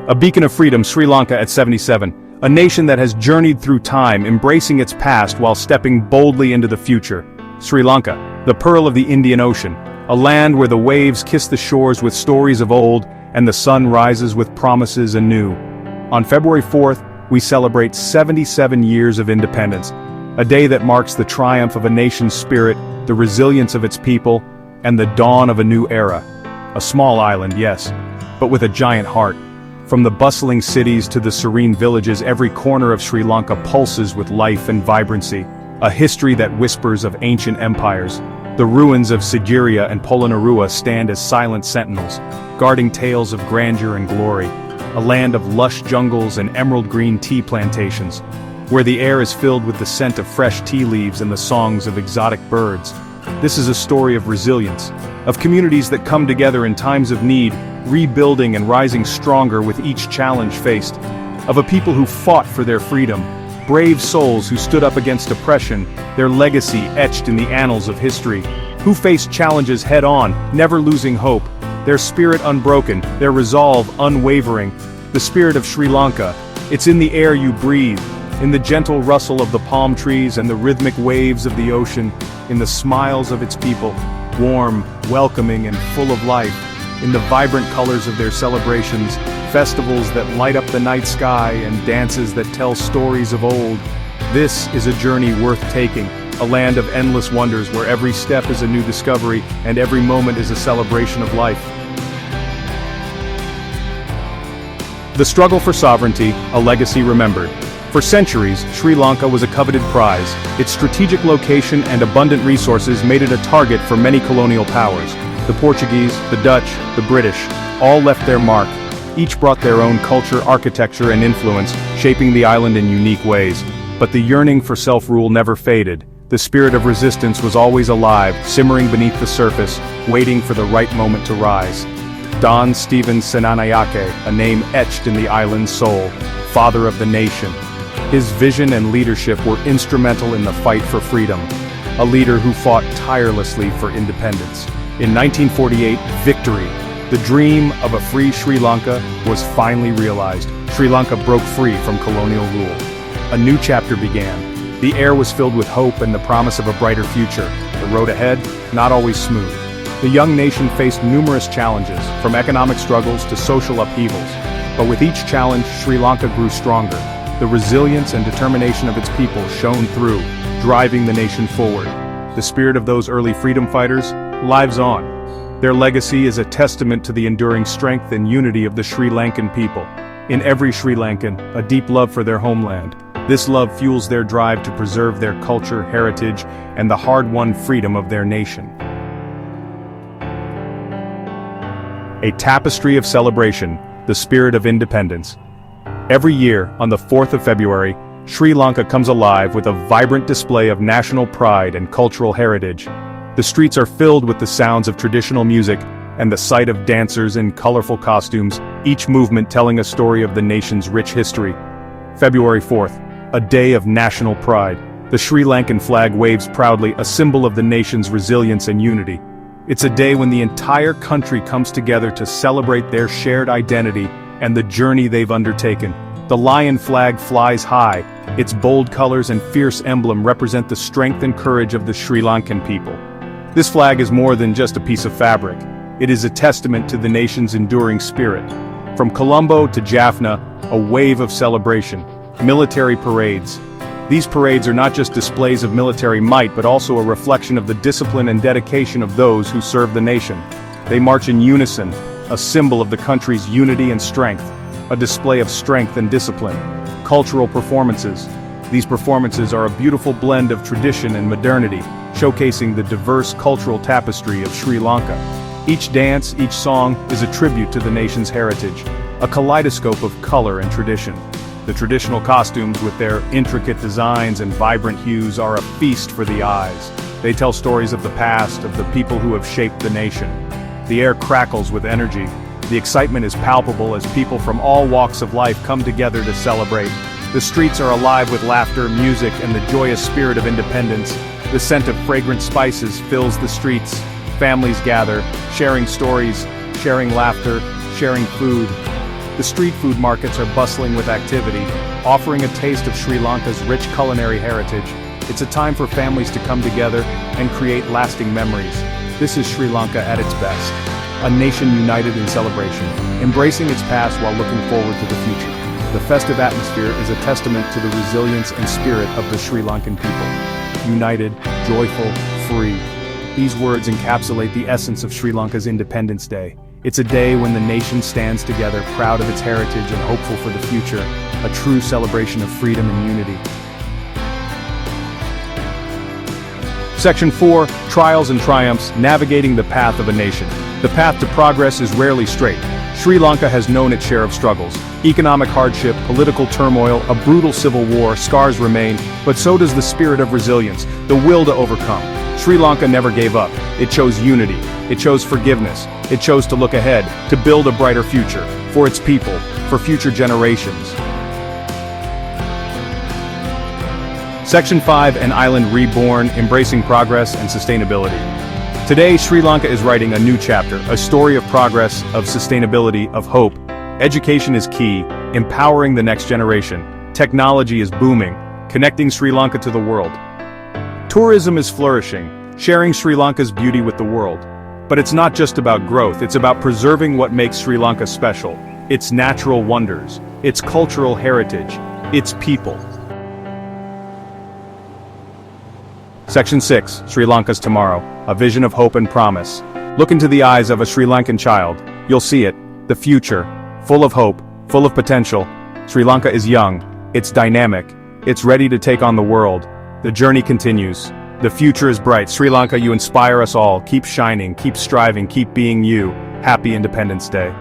A beacon of freedom, Sri Lanka at 77. A nation that has journeyed through time, embracing its past while stepping boldly into the future. Sri Lanka, the pearl of the Indian Ocean. A land where the waves kiss the shores with stories of old, and the sun rises with promises anew. On February 4th, we celebrate 77 years of independence. A day that marks the triumph of a nation's spirit, the resilience of its people, and the dawn of a new era. A small island, yes, but with a giant heart. From the bustling cities to the serene villages, every corner of Sri Lanka pulses with life and vibrancy. A history that whispers of ancient empires. The ruins of Sigiriya and Polonnaruwa stand as silent sentinels, guarding tales of grandeur and glory. A land of lush jungles and emerald green tea plantations, where the air is filled with the scent of fresh tea leaves and the songs of exotic birds. This is a story of resilience, of communities that come together in times of need, rebuilding and rising stronger with each challenge faced, of a people who fought for their freedom, brave souls who stood up against oppression, their legacy etched in the annals of history, who faced challenges head-on, never losing hope, their spirit unbroken, their resolve unwavering. The spirit of Sri Lanka, it's in the air you breathe, in the gentle rustle of the palm trees and the rhythmic waves of the ocean, in the smiles of its people, warm, welcoming and full of life, in the vibrant colors of their celebrations, festivals that light up the night sky and dances that tell stories of old. This is a journey worth taking, a land of endless wonders where every step is a new discovery and every moment is a celebration of life. The struggle for sovereignty, a legacy remembered. For centuries, Sri Lanka was a coveted prize. Its strategic location and abundant resources made it a target for many colonial powers. The Portuguese, the Dutch, the British, all left their mark. Each brought their own culture, architecture, and influence, shaping the island in unique ways. But the yearning for self-rule never faded. The spirit of resistance was always alive, simmering beneath the surface, waiting for the right moment to rise. Don Stephen Senanayake, a name etched in the island's soul, father of the nation. His vision and leadership were instrumental in the fight for freedom, a leader who fought tirelessly for independence. In 1948, victory, the dream of a free Sri Lanka, was finally realized. Sri Lanka broke free from colonial rule. A new chapter began. The air was filled with hope and the promise of a brighter future. The road ahead, not always smooth. The young nation faced numerous challenges, from economic struggles to social upheavals. But with each challenge, Sri Lanka grew stronger. The resilience and determination of its people shone through, driving the nation forward. The spirit of those early freedom fighters lives on. Their legacy is a testament to the enduring strength and unity of the Sri Lankan people. In every Sri Lankan, a deep love for their homeland. This love fuels their drive to preserve their culture, heritage, and the hard-won freedom of their nation. A tapestry of celebration, the spirit of independence. Every year, on the 4th of February, Sri Lanka comes alive with a vibrant display of national pride and cultural heritage. The streets are filled with the sounds of traditional music and the sight of dancers in colorful costumes, each movement telling a story of the nation's rich history. February 4th, a day of national pride. The Sri Lankan flag waves proudly, a symbol of the nation's resilience and unity. It's a day when the entire country comes together to celebrate their shared identity and the journey they've undertaken. The lion flag flies high. Its bold colors and fierce emblem represent the strength and courage of the Sri Lankan people. This flag is more than just a piece of fabric. It is a testament to the nation's enduring spirit. From Colombo to Jaffna, a wave of celebration. Military parades. These parades are not just displays of military might but also a reflection of the discipline and dedication of those who serve the nation. They march in unison, a symbol of the country's unity and strength, a display of strength and discipline. Cultural performances. These performances are a beautiful blend of tradition and modernity, showcasing the diverse cultural tapestry of Sri Lanka. Each dance, each song, is a tribute to the nation's heritage, a kaleidoscope of color and tradition. The traditional costumes with their intricate designs and vibrant hues are a feast for the eyes. They tell stories of the past, of the people who have shaped the nation. The air crackles with energy. The excitement is palpable as people from all walks of life come together to celebrate. The streets are alive with laughter, music, and the joyous spirit of independence. The scent of fragrant spices fills the streets. Families gather, sharing stories, sharing laughter, sharing food. The street food markets are bustling with activity, offering a taste of Sri Lanka's rich culinary heritage. It's a time for families to come together and create lasting memories. This is Sri Lanka at its best. A nation united in celebration, embracing its past while looking forward to the future. The festive atmosphere is a testament to the resilience and spirit of the Sri Lankan people. United, joyful, free. These words encapsulate the essence of Sri Lanka's Independence Day. It's a day when the nation stands together, proud of its heritage and hopeful for the future, a true celebration of freedom and unity. Section 4, Trials and Triumphs, Navigating the Path of a Nation. The path to progress is rarely straight. Sri Lanka has known its share of struggles. Economic hardship, political turmoil, a brutal civil war, scars remain, but so does the spirit of resilience, the will to overcome. Sri Lanka never gave up. It chose unity. It chose forgiveness. It chose to look ahead, to build a brighter future, for its people, for future generations. Section 5, An Island Reborn, Embracing Progress and Sustainability. Today, Sri Lanka is writing a new chapter, a story of progress, of sustainability, of hope. Education is key, empowering the next generation. Technology is booming, connecting Sri Lanka to the world. Tourism is flourishing, sharing Sri Lanka's beauty with the world. But it's not just about growth, it's about preserving what makes Sri Lanka special. Its natural wonders, its cultural heritage, its people. Section 6, Sri Lanka's Tomorrow, a vision of hope and promise. Look into the eyes of a Sri Lankan child. You'll see it, the future, full of hope, full of potential. Sri Lanka is young, it's dynamic, it's ready to take on the world. The journey continues. The future is bright. Sri Lanka, you inspire us all. Keep shining, keep striving, keep being you. Happy Independence Day.